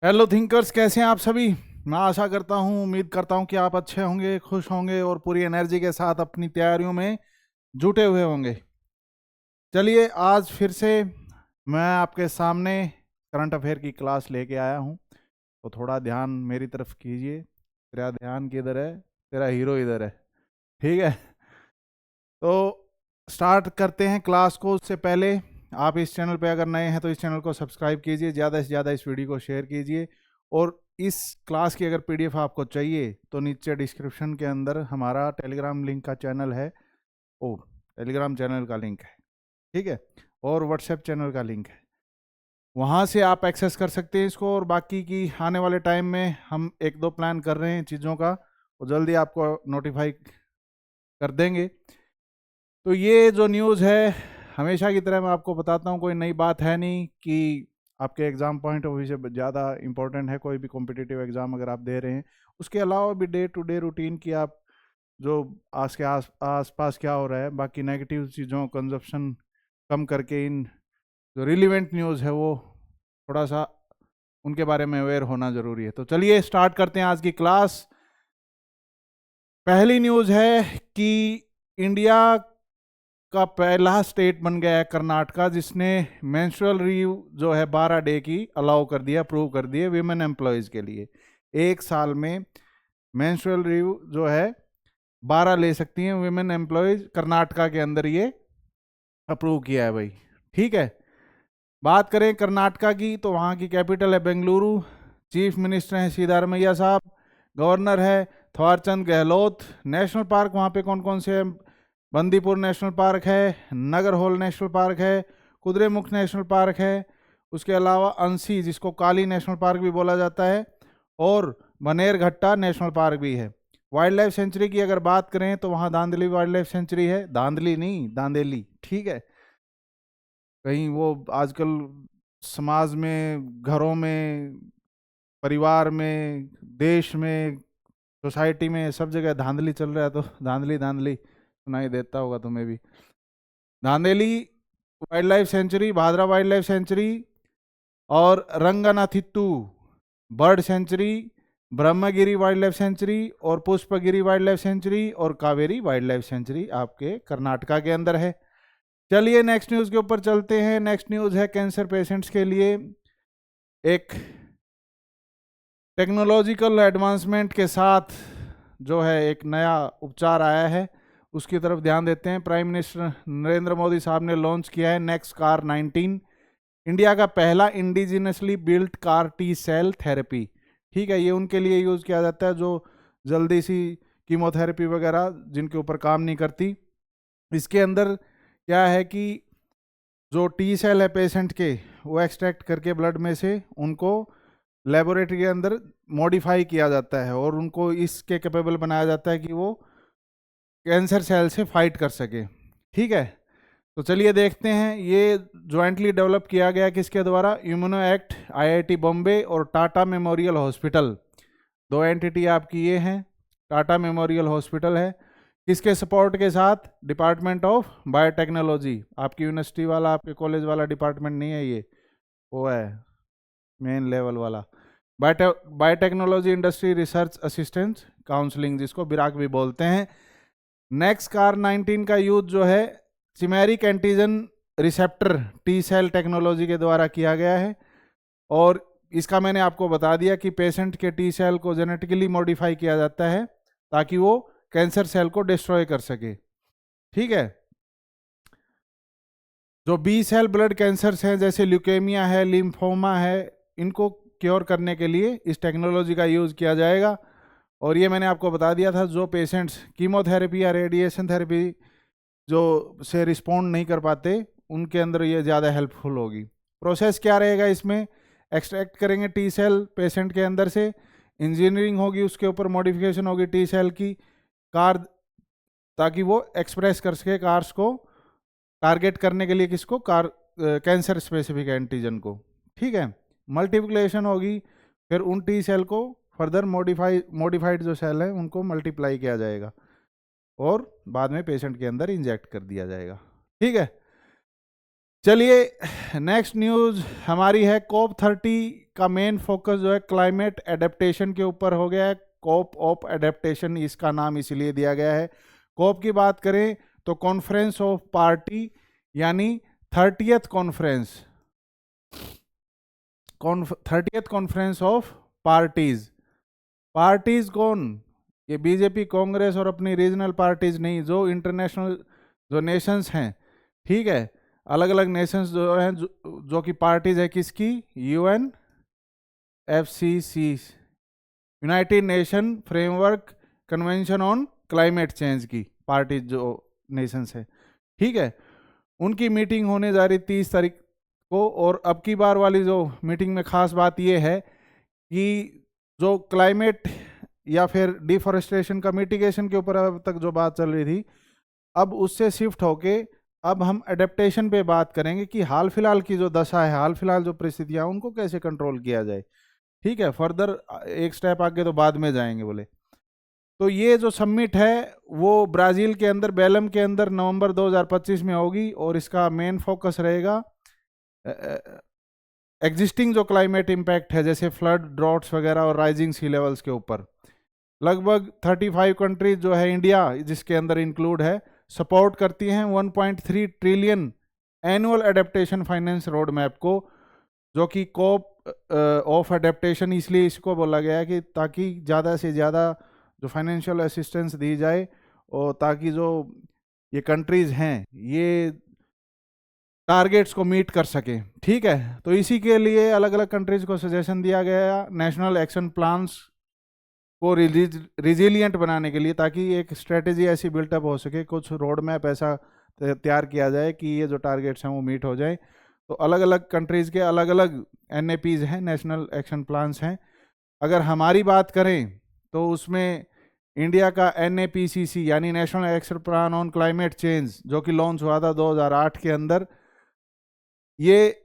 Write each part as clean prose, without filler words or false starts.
Hello thinkers, कैसे हैं आप सभी। मैं आशा करता हूँ, उम्मीद करता हूँ कि आप अच्छे होंगे, खुश होंगे और पूरी एनर्जी के साथ अपनी तैयारियों में जुटे हुए होंगे। चलिए, आज फिर से मैं आपके सामने करंट अफेयर की क्लास लेके आया हूँ। तो थोड़ा ध्यान मेरी तरफ कीजिए। तेरा ध्यान किधर है? तेरा हीरो इधर है। ठीक है। तो स्टार्ट करते हैं क्लास को। उससे पहले आप इस चैनल पे अगर नए हैं तो इस चैनल को सब्सक्राइब कीजिए, ज़्यादा से ज़्यादा इस वीडियो को शेयर कीजिए। और इस क्लास की अगर पीडीएफ आपको चाहिए तो नीचे डिस्क्रिप्शन के अंदर हमारा टेलीग्राम लिंक का चैनल है। ओ, टेलीग्राम चैनल का लिंक है, ठीक है। और व्हाट्सएप चैनल का लिंक है, वहाँ से आप एक्सेस कर सकते हैं इसको। और बाकी की आने वाले टाइम में हम एक दो प्लान कर रहे हैं चीज़ों का, वो जल्दी आपको नोटिफाई कर देंगे। तो ये जो न्यूज़ है, हमेशा की तरह मैं आपको बताता हूँ, कोई नई बात है नहीं कि आपके एग्ज़ाम पॉइंट ऑफ व्यू से ज़्यादा इंपॉर्टेंट है कोई भी कॉम्पिटिटिव एग्ज़ाम अगर आप दे रहे हैं। उसके अलावा भी डे टू डे रूटीन की आप जो आज के आस पास क्या हो रहा है, बाकी नेगेटिव चीज़ों कंजप्शन कम करके इन जो रिलीवेंट न्यूज़ है वो थोड़ा सा उनके बारे में अवेयर होना ज़रूरी है। तो चलिए स्टार्ट करते हैं आज की क्लास। पहली न्यूज़ है कि इंडिया का पहला स्टेट बन गया है कर्नाटका, जिसने मेंस्ट्रुअल लीव जो है 12 डे की अलाउ कर दिया, अप्रूव कर दिए विमेन एम्प्लॉयज़ के लिए। एक साल में मेंस्ट्रुअल लीव जो है 12 ले सकती हैं विमेन एम्प्लॉयज़। कर्नाटका के अंदर ये अप्रूव किया है भाई, ठीक है। बात करें कर्नाटका की तो वहाँ की कैपिटल है बेंगलुरु। चीफ मिनिस्टर हैं सिद्धारमैया साहब। गवर्नर है थवारचंद गहलोत। नेशनल पार्क वहाँ पे कौन कौन से हैं? बंदीपुर नेशनल पार्क है, नगरहोल नेशनल पार्क है, कुद्रेमुख नेशनल पार्क है, उसके अलावा अंसी जिसको काली नेशनल पार्क भी बोला जाता है, और बनेरघट्टा नेशनल पार्क भी है। वाइल्ड लाइफ सेंचुरी की अगर बात करें तो वहाँ दांदली वाइल्ड लाइफ सेंचुरी है, दांदली नहीं दांदेली, ठीक है। कहीं वो आजकल समाज में, घरों में, परिवार में, देश में, सोसाइटी में, सब जगह धांधली चल रहा है, तो धांधली धांधली सुनाई देता होगा तुम्हें भी। Dandeli wildlife sanctuary, Bhadra wildlife sanctuary, और Ranganathittu bird sanctuary, Brahmagiri wildlife sanctuary, और पुष्पगिरी वाइल्ड लाइफ सेंचुरी, और कावेरी वाइल्ड लाइफ सेंचुरी आपके कर्नाटका के अंदर है। चलिए नेक्स्ट न्यूज़ के ऊपर चलते हैं। नेक्स्ट न्यूज़ है कैंसर पेशेंट्स के लिए एक टेक्नोलॉजिकल एडवांसमेंट के साथ जो है एक नया उपचार आया है, उसकी तरफ ध्यान देते हैं। प्राइम मिनिस्टर नरेंद्र मोदी साहब ने लॉन्च किया है नेक्स्ट कार 19, इंडिया का पहला indigenously built CAR T cell therapy, ठीक है। ये उनके लिए यूज़ किया जाता है जो जल्दी सी कीमोथेरेपी वगैरह जिनके ऊपर काम नहीं करती। इसके अंदर क्या है कि जो टी सेल है पेशेंट के, वो एक्सट्रैक्ट करके ब्लड में से उनको लेबोरेटरी के अंदर मॉडिफाई किया जाता है और उनको इसके कैपेबल बनाया जाता है कि वो कैंसर सेल से फाइट कर सके, ठीक है। तो चलिए देखते हैं, ये ज्वाइंटली डेवलप किया गया किसके द्वारा? इम्यूनो एक्ट, आईआईटी बॉम्बे और टाटा मेमोरियल हॉस्पिटल, दो एंटिटी आपकी ये हैं। टाटा मेमोरियल हॉस्पिटल है किसके सपोर्ट के साथ? Department of biotechnology. आपकी यूनिवर्सिटी वाला, आपके कॉलेज वाला डिपार्टमेंट नहीं है ये, वो है मेन लेवल वाला biotechnology industry research assistance counselling, जिसको बिराक भी बोलते हैं। नेक्स्ट कार 19 का यूज जो है chimeric antigen receptor T cell technology के द्वारा किया गया है। और इसका मैंने आपको बता दिया कि पेशेंट के टी सेल को जेनेटिकली मॉडिफाई किया जाता है ताकि वो कैंसर सेल को डिस्ट्रॉय कर सके, ठीक है। जो बी सेल ब्लड कैंसर्स हैं जैसे ल्यूकेमिया है, लिम्फोमा है, इनको क्योर करने के लिए इस टेक्नोलॉजी का यूज़ किया जाएगा। और ये मैंने आपको बता दिया था, जो पेशेंट्स कीमोथेरेपी या रेडिएशन थेरेपी जो से रिस्पॉन्ड नहीं कर पाते, उनके अंदर ये ज़्यादा हेल्पफुल होगी। प्रोसेस क्या रहेगा इसमें? एक्सट्रैक्ट करेंगे टी सेल पेशेंट के अंदर से, इंजीनियरिंग होगी, उसके ऊपर मॉडिफिकेशन होगी टी सेल की कार, ताकि वो एक्सप्रेस कर सके कार्स को टारगेट करने के लिए, किसको? कैंसर स्पेसिफिक एंटीजन को, ठीक है। मल्टीप्लिकेशन होगी, फिर उन टी सेल को फर्दर मॉडिफाइड जो सेल है उनको मल्टीप्लाई किया जाएगा और बाद में पेशेंट के अंदर इंजेक्ट कर दिया जाएगा, ठीक है। चलिए नेक्स्ट न्यूज़ हमारी है COP30 का मेन फोकस जो है क्लाइमेट एडेप्टेशन के ऊपर हो गया है। कॉप ऑफ एडेप्टेशन इसका नाम इसलिए दिया गया है। कॉप की बात करें तो कॉन्फ्रेंस ऑफ पार्टी, यानी 30th conference, 30th conference of parties. Parties कौन? ये बीजेपी, कांग्रेस और अपनी रीजनल पार्टीज नहीं, जो इंटरनेशनल जो नेशंस हैं, ठीक है, अलग अलग नेशंस जो हैं, जो कि पार्टीज है किसकी? UN FCC, United nation framework convention on climate change की पार्टीज जो नेशंस है, ठीक है, उनकी मीटिंग होने जा रही 30 तारीख को। और अब की बार वाली जो मीटिंग में खास बात यह है कि जो क्लाइमेट या फिर डिफॉरेस्टेशन का मिटिगेशन के ऊपर अब तक जो बात चल रही थी, अब उससे शिफ्ट होके अब हम एडेप्टेशन पे बात करेंगे कि हाल फिलहाल की जो दशा है, हाल फिलहाल जो परिस्थितियां, उनको कैसे कंट्रोल किया जाए, ठीक है। फर्दर एक स्टेप आगे तो बाद में जाएंगे बोले। तो ये जो समिट है वो ब्राज़ील के अंदर, बेलम के अंदर नवंबर 2025 में होगी, और इसका मेन फोकस रहेगा एग्जिस्टिंग जो क्लाइमेट इम्पैक्ट है, जैसे फ्लड, ड्रॉट्स वगैरह और राइजिंग सी लेवल्स के ऊपर। लगभग 35 कंट्रीज जो है, इंडिया जिसके अंदर इंक्लूड है, सपोर्ट करती हैं 1.3 trillion annual adaptation finance road map को, जो कि कॉप ऑफ एडेप्टेशन इसलिए इसको बोला गया है कि ताकि ज़्यादा से ज़्यादा जो फाइनेंशियल असिस्टेंस दी जाए, और ताकि जो ये कंट्रीज़ हैं ये टारगेट्स को मीट कर सके, ठीक है। तो इसी के लिए अलग अलग कंट्रीज को सजेशन दिया गया नेशनल एक्शन प्लान्स को रिजिलियंट बनाने के लिए, ताकि एक स्ट्रेटेजी ऐसी बिल्टअप हो सके, कुछ रोड मैप ऐसा तैयार किया जाए कि ये जो टारगेट्स हैं वो मीट हो जाए। तो अलग अलग कंट्रीज़ के अलग अलग NAPs हैं, नेशनल एक्शन प्लान्स हैं। अगर हमारी बात करें तो उसमें इंडिया का NAPCC यानी national action plan on climate change, जो कि लॉन्च हुआ था 2008 के अंदर, ये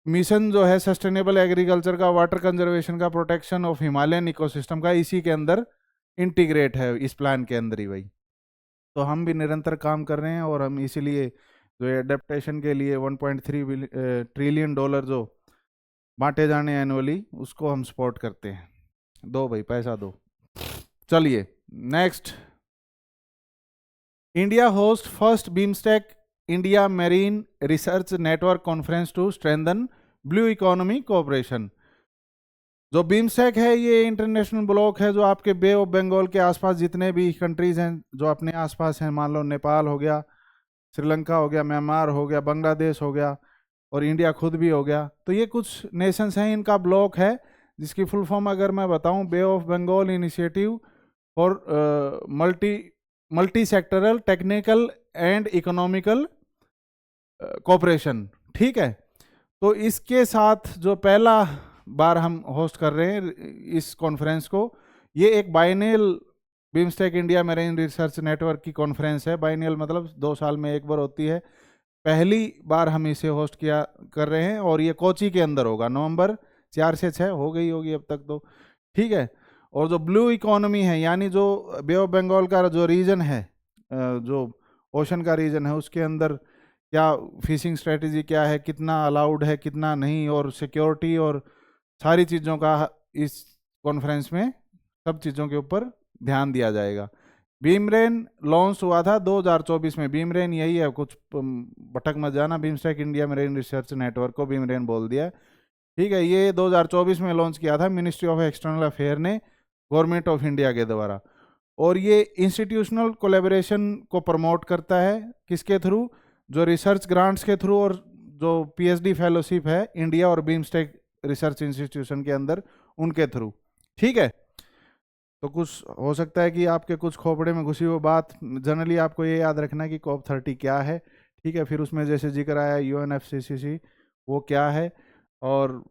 मिशन जो है सस्टेनेबल एग्रीकल्चर का, वाटर कंजर्वेशन का, प्रोटेक्शन ऑफ हिमालयन इकोसिस्टम का, इसी के अंदर इंटीग्रेट है, इस प्लान के अंदर ही भाई। तो हम भी निरंतर काम कर रहे हैं, और हम इसीलिए जो एडेप्टेशन के लिए 1.3 ट्रिलियन डॉलर जो बांटे जाने एनुअली, उसको हम सपोर्ट करते हैं। दो भाई, पैसा दो। चलिए next, India host first BIMSTEC India marine research network conference to strengthen blue economy cooperation. जो बीमस्टेक है ये इंटरनेशनल ब्लॉक है जो आपके बे ऑफ बंगाल के आसपास जितने भी कंट्रीज हैं जो अपने आसपास हैं, मान लो नेपाल हो गया, श्रीलंका हो गया, म्यांमार हो गया, बांग्लादेश हो गया, और इंडिया खुद भी हो गया। तो ये कुछ नेशंस हैं, इनका ब्लॉक है, जिसकी फुल फॉर्म अगर मैं बताऊं, bay of Bengal initiative for multi sectoral technical and economical cooperation, ठीक है। तो इसके साथ जो पहला बार हम होस्ट कर रहे हैं इस कॉन्फ्रेंस को, ये एक biennial BIMSTEC India marine research network की कॉन्फ्रेंस है। बाइनियल मतलब 2 साल में एक बार होती है। पहली बार हम इसे होस्ट किया कर रहे हैं, और ये कोची के अंदर होगा। नवंबर 4 से 6 हो गई होगी अब तक तो, ठीक है। और जो ब्लू इकोनॉमी है, यानी जो बे ऑफ बंगाल का जो रीजन है, जो ओशन का रीजन है, उसके अंदर क्या फिशिंग स्ट्रेटजी क्या है, कितना अलाउड है, कितना नहीं, और सिक्योरिटी और सारी चीज़ों का इस कॉन्फ्रेंस में सब चीज़ों के ऊपर ध्यान दिया जाएगा। बीमरेन लॉन्च हुआ था 2024 में। बीमरेन यही है, कुछ भटक मत जाना, BIMSTEC India marine research network को बीमरेन बोल दिया, ठीक है। ये 2024 में लॉन्च किया था मिनिस्ट्री ऑफ एक्सटर्नल अफेयर ने गवर्नमेंट ऑफ इंडिया के द्वारा। और ये इंस्टीट्यूशनल कोलैबोरेशन को प्रमोट करता है, किसके थ्रू? जो रिसर्च ग्रांट्स के थ्रू, और जो PhD फेलोशिप है इंडिया और बीमस्टेक रिसर्च इंस्टीट्यूशन के अंदर, उनके थ्रू, ठीक है। तो कुछ हो सकता है कि आपके कुछ खोपड़े में घुसी हुई बात, जनरली आपको ये याद रखना है कि COP30 क्या है, ठीक है। फिर उसमें जैसे जिक्र आया UNFCCC, वो क्या है, और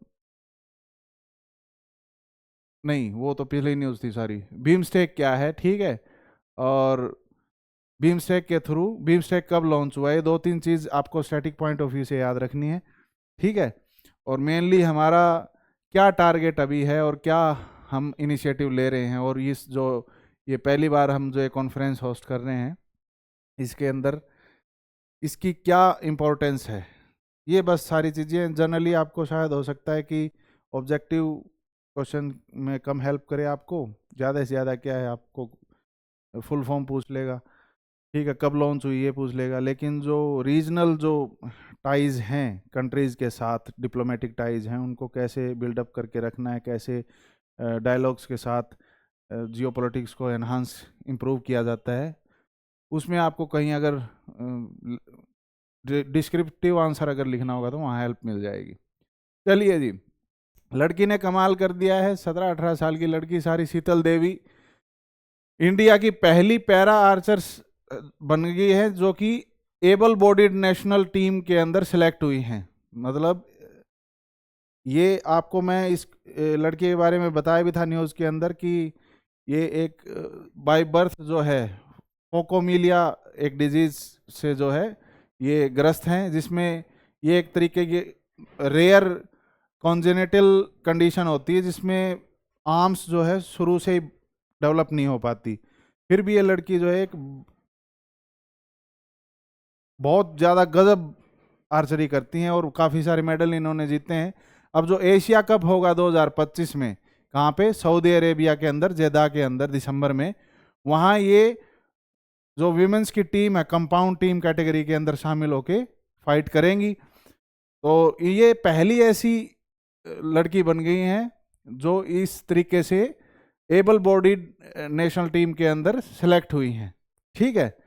नहीं, वो तो पिछली न्यूज़ थी सारी। बीमस्टेक क्या है, ठीक है, और बीमस्टेक के थ्रू बीमस्टेक कब लॉन्च हुआ है, 2-3 चीज़ आपको स्टैटिक पॉइंट ऑफ व्यू से याद रखनी है, ठीक है। और मेनली हमारा क्या टारगेट अभी है, और क्या हम इनिशिएटिव ले रहे हैं, और इस जो ये पहली बार हम जो ये कॉन्फ्रेंस होस्ट कर रहे हैं, इसके अंदर इसकी क्या इम्पोर्टेंस है, ये बस सारी चीज़ें। जनरली आपको शायद हो सकता है कि ऑब्जेक्टिव क्वेश्चन में कम हेल्प करे आपको, ज़्यादा से ज़्यादा क्या है आपको फुल फॉर्म पूछ लेगा, ठीक है, कब लॉन्च हुई ये पूछ लेगा। लेकिन जो रीजनल जो टाइज हैं कंट्रीज़ के साथ, डिप्लोमेटिक टाइज हैं, उनको कैसे बिल्डअप करके रखना है, कैसे डायलॉग्स के साथ जियोपॉलिटिक्स को एनहांस इम्प्रूव किया जाता है, उसमें आपको कहीं अगर डिस्क्रिप्टिव आंसर अगर लिखना होगा तो वहाँ हेल्प मिल जाएगी। चलिए जी, लड़की ने कमाल कर दिया है, 17-18 साल की लड़की, सारी शीतल देवी इंडिया की पहली पैरा आर्चर बन गई है जो कि एबल बॉडीड नेशनल टीम के अंदर सेलेक्ट हुई हैं। मतलब ये आपको मैं इस लड़के के बारे में बताया भी था न्यूज़ के अंदर कि ये एक बाय बर्थ जो है फोकोमिलिया एक डिजीज से जो है ये ग्रस्त हैं, जिसमें ये एक तरीके की रेयर कॉन्जेनिटल कंडीशन होती है जिसमें आर्म्स जो है शुरू से ही डेवलप नहीं हो पाती। फिर भी ये लड़की जो है एक बहुत ज़्यादा गजब आर्चरी करती हैं और काफ़ी सारे मेडल इन्होंने जीते हैं। अब जो एशिया कप होगा 2025 में, कहाँ पे, सऊदी अरेबिया के अंदर, जेदा के अंदर, दिसंबर में, वहाँ ये जो विमेंस की टीम है कंपाउंड टीम कैटेगरी के अंदर शामिल होके फाइट करेंगी। तो ये पहली ऐसी लड़की बन गई हैं जो इस तरीके से एबल बॉडीड नेशनल टीम के अंदर सेलेक्ट हुई हैं, ठीक है।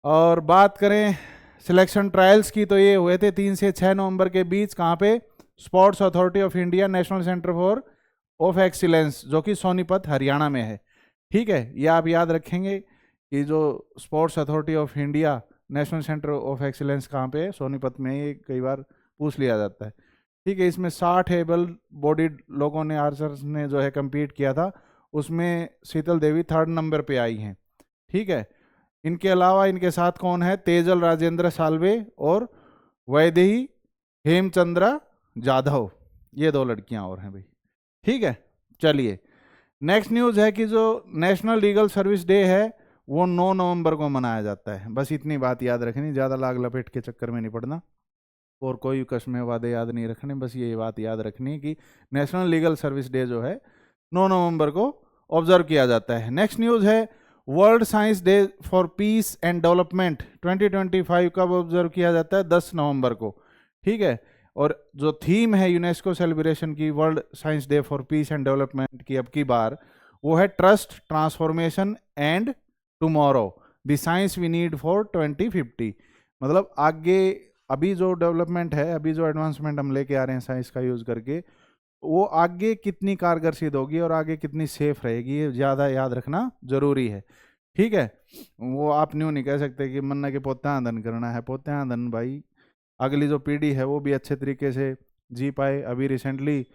और बात करें सिलेक्शन ट्रायल्स की, तो ये हुए थे 3 से 6 नवंबर के बीच, कहाँ पे, sports authority of India national centre for of excellence, जो कि सोनीपत हरियाणा में है, ठीक है। ये आप याद रखेंगे कि जो sports authority of India national centre of excellence कहाँ पे है, सोनीपत में। ये कई बार पूछ लिया जाता है, ठीक है। इसमें 60 एबल बॉडीड लोगों ने, आर्चर्स ने जो है कम्पीट किया था, उसमें शीतल देवी 3rd नंबर पे आई हैं, ठीक है। इनके अलावा इनके साथ कौन है, तेजल राजेंद्र साल्वे और वैदेही हेमचंद्रा जाधव, ये 2 लड़कियां और हैं भाई, ठीक है। चलिए, नेक्स्ट न्यूज़ है कि जो नेशनल लीगल सर्विस डे है वो 9 नवंबर को मनाया जाता है। बस इतनी बात याद रखनी, ज़्यादा लाग लपेट के चक्कर में नहीं पड़ना और कोई कस्में वादे याद नहीं रखने, बस ये बात याद रखनी कि नेशनल लीगल सर्विस डे जो है 9 नवंबर को ऑब्जर्व किया जाता है। नेक्स्ट न्यूज़ है world science day for peace and development 2025 कब ऑब्जर्व किया जाता है, 10 नवंबर को, ठीक है। और जो थीम है यूनेस्को सेलिब्रेशन की world science day for peace and development की अब की बार, वो है trust, transformation and tomorrow, the science we need for 2050। मतलब आगे अभी जो डेवलपमेंट है, अभी जो एडवांसमेंट हम लेके आ रहे हैं साइंस का यूज़ करके, वो आगे कितनी कारगर सिद्ध होगी और आगे कितनी सेफ रहेगी, ये ज़्यादा याद रखना जरूरी है, ठीक है। वो आप न्यू नहीं कह सकते कि मन्ना के पोत्यादन करना है, पोत्यादन भाई अगली जो पीढ़ी है वो भी अच्छे तरीके से जी पाए। अभी रिसेंटली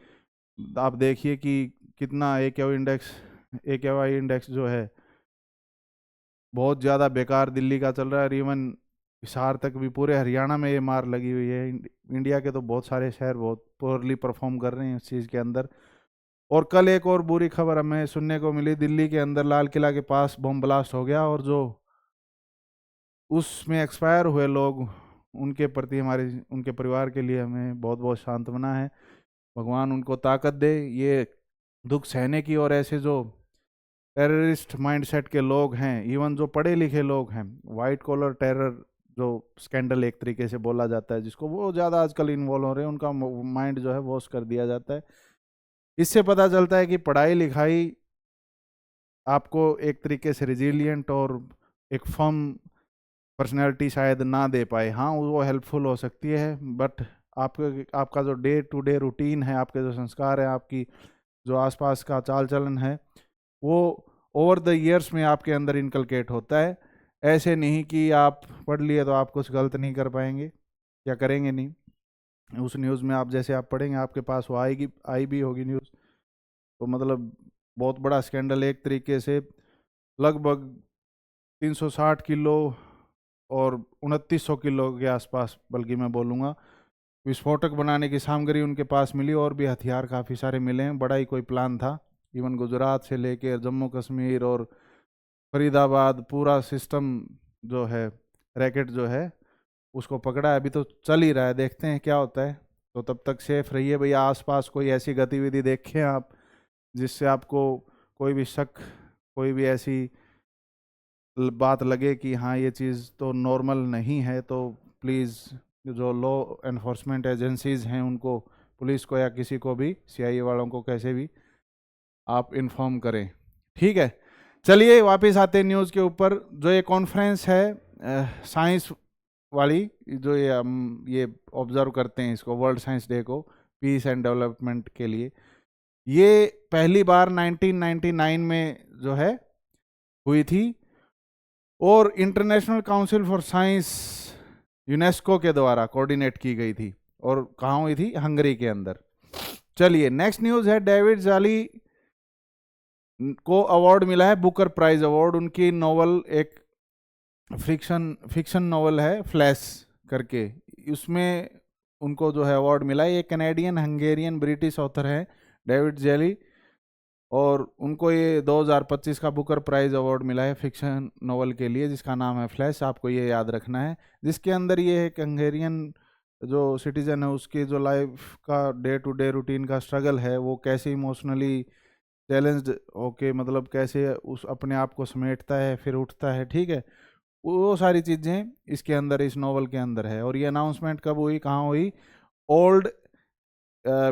आप देखिए कि कितना AQI इंडेक्स जो है बहुत ज़्यादा बेकार दिल्ली का चल रहा है, इवन हिसार तक भी, पूरे हरियाणा में ये मार लगी हुई है। इंडिया के तो बहुत सारे शहर बहुत पोरली परफॉर्म कर रहे हैं इस चीज़ के अंदर। और कल एक और बुरी खबर हमें सुनने को मिली, दिल्ली के अंदर लाल किला के पास बम ब्लास्ट हो गया और जो उसमें एक्सपायर हुए लोग, उनके प्रति हमारे, उनके परिवार के लिए हमें बहुत बहुत सांत्वना है। भगवान उनको ताकत दे ये दुख सहने की। और ऐसे जो टेररिस्ट माइंडसेट के लोग हैं, इवन जो पढ़े लिखे लोग हैं, वाइट कॉलर टेरर जो स्कैंडल एक तरीके से बोला जाता है जिसको, वो ज़्यादा आजकल इन्वॉल्व हो रहे हैं, उनका माइंड जो है वॉश कर दिया जाता है। इससे पता चलता है कि पढ़ाई लिखाई आपको एक तरीके से रिजिलियंट और एक फर्म पर्सनैलिटी शायद ना दे पाए। हाँ, वो हेल्पफुल हो सकती है, बट आपका जो डे टू डे रूटीन है, आपके जो संस्कार है, आपकी जो आसपास का चाल चलन है, वो ओवर द ईयर्स में आपके अंदर इनकलकेट होता है। ऐसे नहीं कि आप पढ़ लिए तो आप कुछ गलत नहीं कर पाएंगे या करेंगे नहीं। उस न्यूज़ में आप जैसे आप पढ़ेंगे आपके पास वो आई भी होगी न्यूज़। तो मतलब बहुत बड़ा स्कैंडल, एक तरीके से लगभग 360 किलो और 2900 किलो के आसपास, बल्कि मैं बोलूँगा, विस्फोटक बनाने की सामग्री उनके पास मिली और भी हथियार काफ़ी सारे मिले हैं। बड़ा ही कोई प्लान था। इवन गुजरात से लेकर जम्मू कश्मीर और फरीदाबाद पूरा सिस्टम जो है, रैकेट जो है, उसको पकड़ा है। अभी तो चल ही रहा है, देखते हैं क्या होता है। तो तब तक सेफ रहिए भैया। आसपास कोई ऐसी गतिविधि देखें आप जिससे आपको कोई भी शक, कोई भी ऐसी बात लगे कि हाँ ये चीज़ तो नॉर्मल नहीं है, तो प्लीज़ जो लॉ एनफोर्समेंट एजेंसीज हैं उनको, पुलिस को या किसी को भी, सीआईए वालों को कैसे भी आप इन्फॉर्म करें। ठीक है, चलिए वापस आते हैं न्यूज़ के ऊपर। जो ये कॉन्फ्रेंस है साइंस वाली, जो ये ऑब्जर्व करते हैं इसको, वर्ल्ड साइंस डे को, पीस एंड डेवलपमेंट के लिए, ये पहली बार 1999 में जो है हुई थी, और international council for science UNESCO के द्वारा कोऑर्डिनेट की गई थी। और कहाँ हुई थी? हंगरी के अंदर। चलिए नेक्स्ट न्यूज़ है, डेविड जाली को अवार्ड मिला है, बुकर प्राइज अवार्ड। उनकी नॉवल, एक फिक्शन नॉवल है फ्लैश करके, उसमें उनको जो है अवार्ड मिला है। ये कैनेडियन हंगेरियन ब्रिटिश ऑथर है डेविड जेली, और उनको ये 2025 का बुकर प्राइज अवार्ड मिला है फिक्शन नॉवल के लिए, जिसका नाम है फ्लैश। आपको ये याद रखना है, जिसके अंदर ये एक हंगेरियन जो सिटीजन है उसकी जो लाइफ का डे टू डे रूटीन का स्ट्रगल है, वो कैसे इमोशनली चैलेंज्ड होके, मतलब कैसे उस अपने आप को समेटता है फिर उठता है। ठीक है, वो सारी चीज़ें इसके अंदर, इस नॉवल के अंदर है। और ये अनाउंसमेंट कब हुई, कहाँ हुई? ओल्ड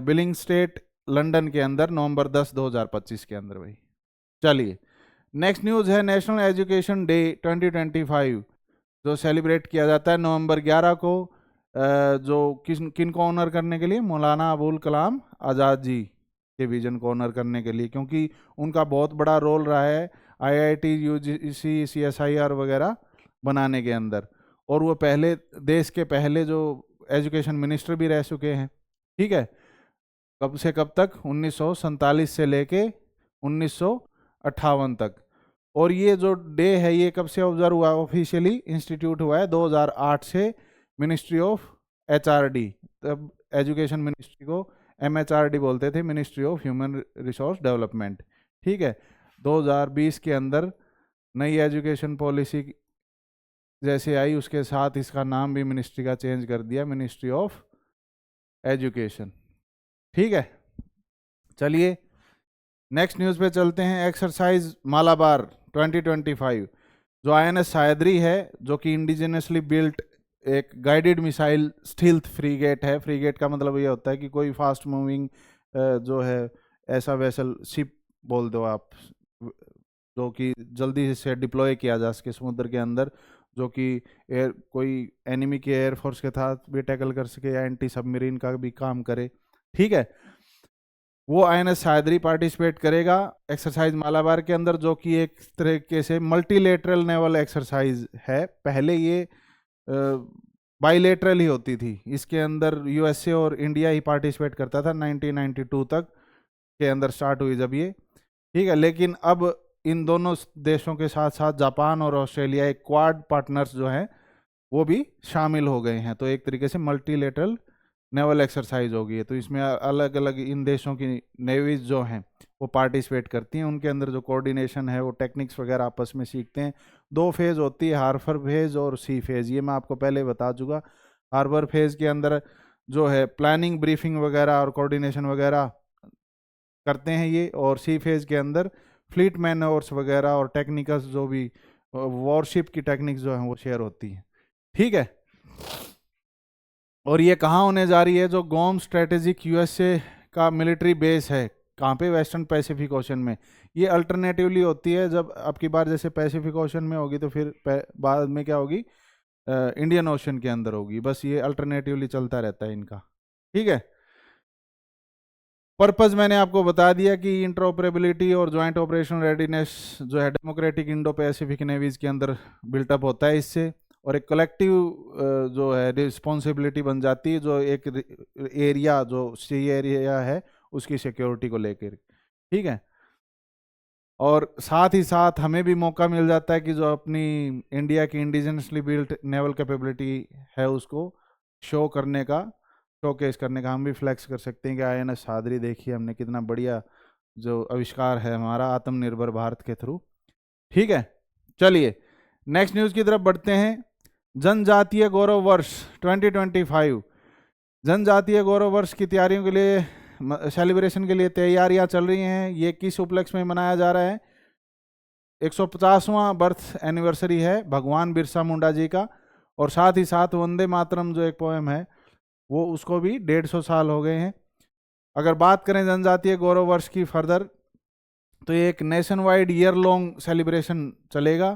बिलिंग स्टेट लंदन के अंदर, नवंबर 10 2025 के अंदर भाई। चलिए नेक्स्ट न्यूज़ है, नेशनल एजुकेशन डे 2025 जो सेलिब्रेट किया जाता है नवंबर 11 को, जो किन को ऑनर करने के लिए? मौलाना अबुल कलाम आज़ाद जी के विजन को ऑनर करने के लिए, क्योंकि उनका बहुत बड़ा रोल रहा है आईआईटी, यूजीसी, सीएसआईआर वगैरह बनाने के अंदर। और वो पहले, देश के पहले जो एजुकेशन मिनिस्टर भी रह चुके हैं। ठीक है, कब से कब तक? 1947 से लेके 1958 तक। और ये जो डे है ये कब से ऑब्जर्व हुआ? ऑफिशियली इंस्टीट्यूट हुआ है 2008 से मिनिस्ट्री ऑफ एचआरडी, तब एजुकेशन मिनिस्ट्री को एमएचआरडी बोलते थे, ministry of human resource development. ठीक है, 2020 के अंदर नई एजुकेशन पॉलिसी जैसे आई, उसके साथ इसका नाम भी मिनिस्ट्री का चेंज कर दिया, मिनिस्ट्री ऑफ एजुकेशन। ठीक है, चलिए नेक्स्ट न्यूज़ पे चलते हैं। एक्सरसाइज मालाबार 2025, जो आईएनएस सह्याद्री है, जो कि इंडिजिनसली बिल्ट एक गाइडेड मिसाइल स्टील्थ फ्रीगेट है। फ्रीगेट का मतलब ये होता है कि कोई फास्ट मूविंग जो है ऐसा वेसल, शिप बोल दो आप, जो कि जल्दी से डिप्लॉय किया जा सके समुद्र के अंदर, जो कि कोई एनिमी के एयरफोर्स के साथ भी टैकल कर सके, या एंटी सबमरीन का भी काम करे। ठीक है, वो आईएनएस सह्याद्री पार्टिसिपेट करेगा एक्सरसाइज मालाबार के अंदर, जो कि एक तरीके से मल्टीलेटरल नेवल एक्सरसाइज है। पहले ये बाइलेटरल ही होती थी, इसके अंदर यूएसए और इंडिया ही पार्टिसिपेट करता था 1992 तक के अंदर स्टार्ट हुई जब ये। ठीक है, लेकिन अब इन दोनों देशों के साथ साथ जापान और ऑस्ट्रेलिया, एक क्वाड पार्टनर्स जो हैं वो भी शामिल हो गए हैं। तो एक तरीके से मल्टीलेटरल नेवल एक्सरसाइज होगी। तो इसमें अलग अलग इन देशों की नेवीज जो हैं वो पार्टिसिपेट करती हैं। उनके अंदर जो कोऑर्डिनेशन है, वो टेक्निक्स वगैरह आपस में सीखते हैं। 2 फेज़ होती है, हार्बर फेज़ और सी फेज़। ये मैं आपको पहले बता चुका। हार्बर फेज़ के अंदर जो है प्लानिंग, ब्रीफिंग वगैरह और कोऑर्डिनेशन वगैरह करते हैं ये, और सी फेज़ के अंदर फ्लीट मैनोवर्स वगैरह और टेक्निकल्स, जो भी वॉरशिप की टेक्निक्स जो हैं वो शेयर होती हैं। ठीक है, और ये कहाँ होने जा रही है? जो गोम स्ट्रेटेजिक यूएसए का मिलिट्री बेस है, कहाँ पे? वेस्टर्न पैसिफिक ओशन में। ये अल्टरनेटिवली होती है, जब आपकी बार जैसे पैसिफिक ओशन में होगी तो फिर बाद में क्या होगी? इंडियन ओशन के अंदर होगी। बस ये अल्टरनेटिवली चलता रहता है इनका। ठीक है, पर्पस मैंने आपको बता दिया कि इंटरऑपरेबिलिटी और जॉइंट ऑपरेशन रेडीनेस जो है डेमोक्रेटिक इंडो पैसिफिक नेवीज के अंदर बिल्टअप होता है इससे, और एक कलेक्टिव जो है रिस्पॉन्सिबिलिटी बन जाती है, जो एक एरिया, जो सी एरिया है उसकी सिक्योरिटी को लेकर। ठीक है, और साथ ही साथ हमें भी मौका मिल जाता है कि जो अपनी इंडिया की इंडिजिनसली बिल्ट नेवल कैपेबिलिटी है उसको शो करने का, शोकेस करने का। हम भी फ्लैक्स कर सकते हैं कि आईएनएस सह्याद्री देखिए हमने कितना बढ़िया जो आविष्कार है हमारा आत्मनिर्भर भारत के थ्रू। ठीक है, चलिए नेक्स्ट न्यूज़ की तरफ बढ़ते हैं। जनजातीय गौरव वर्ष 2025, जनजातीय गौरव वर्ष की तैयारियों के लिए, सेलिब्रेशन के लिए तैयारियां चल रही हैं। ये किस उपलक्ष्य में मनाया जा रहा है? 150वां बर्थ एनिवर्सरी है भगवान बिरसा मुंडा जी का, और साथ ही साथ वंदे मातरम जो एक पोएम है वो उसको भी 150 साल हो गए हैं। अगर बात करें जनजातीय गौरव वर्ष की फर्दर, तो ये एक nation wide year long celebration चलेगा।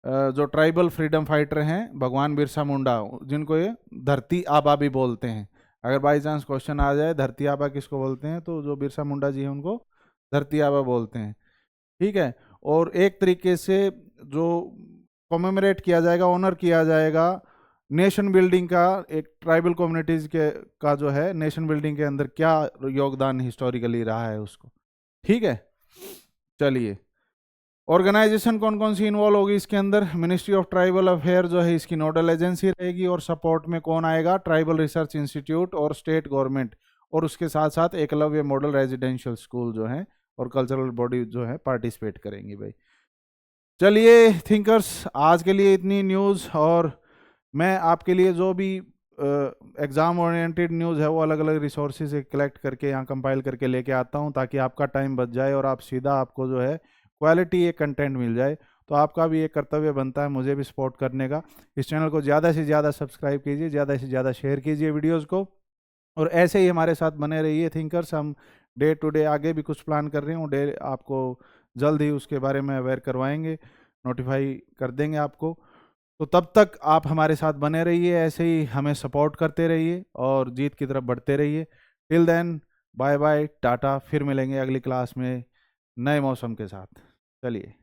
जो ट्राइबल फ्रीडम फाइटर हैं भगवान बिरसा मुंडा, जिनको ये धरती आबा भी बोलते हैं, अगर बाई चांस क्वेश्चन आ जाए धरती आबा किसको बोलते हैं, तो जो बिरसा मुंडा जी हैं उनको धरती आबा बोलते हैं। ठीक है। और एक तरीके से जो कॉमेमोरेट किया जाएगा, ऑनर किया जाएगा नेशन बिल्डिंग का, एक ट्राइबल कम्युनिटीज के का जो है नेशन बिल्डिंग के अंदर क्या योगदान हिस्टोरिकली रहा है उसको। ठीक है, चलिए। ऑर्गेनाइजेशन कौन कौन सी इन्वॉल्व होगी इसके अंदर? मिनिस्ट्री ऑफ ट्राइबल अफेयर जो है इसकी नोडल एजेंसी रहेगी, और सपोर्ट में कौन आएगा? ट्राइबल रिसर्च इंस्टीट्यूट और स्टेट गवर्नमेंट, और उसके साथ साथ एकलव्य मॉडल रेजिडेंशियल स्कूल जो है और कल्चरल बॉडी जो है पार्टिसिपेट करेंगी भाई। चलिए थिंकर्स, आज के लिए इतनी न्यूज़, और मैं आपके लिए जो भी एग्ज़ाम ओरिएंटेड न्यूज़ है वो अलग अलग रिसोर्सेज से कलेक्ट करके यहाँ कंपाइल करके लेके आता हूँ, ताकि आपका टाइम बच जाए और आप सीधा आपको जो है क्वालिटी एक कंटेंट मिल जाए। तो आपका भी एक कर्तव्य बनता है मुझे भी सपोर्ट करने का। इस चैनल को ज़्यादा से ज़्यादा सब्सक्राइब कीजिए, ज़्यादा से ज़्यादा शेयर कीजिए वीडियोज़ को, और ऐसे ही हमारे साथ बने रहिए थिंकर्स। हम डे टू डे आगे भी कुछ प्लान कर रहे हूँ, डे आपको जल्द ही उसके बारे में अवेयर करवाएंगे, नोटिफाई कर देंगे आपको। तो तब तक आप हमारे साथ बने रहिए, ऐसे ही हमें सपोर्ट करते रहिए और जीत की तरफ बढ़ते रहिए। Till then, bye bye, tata. फिर मिलेंगे अगली क्लास में नए मौसम के साथ। चलिए।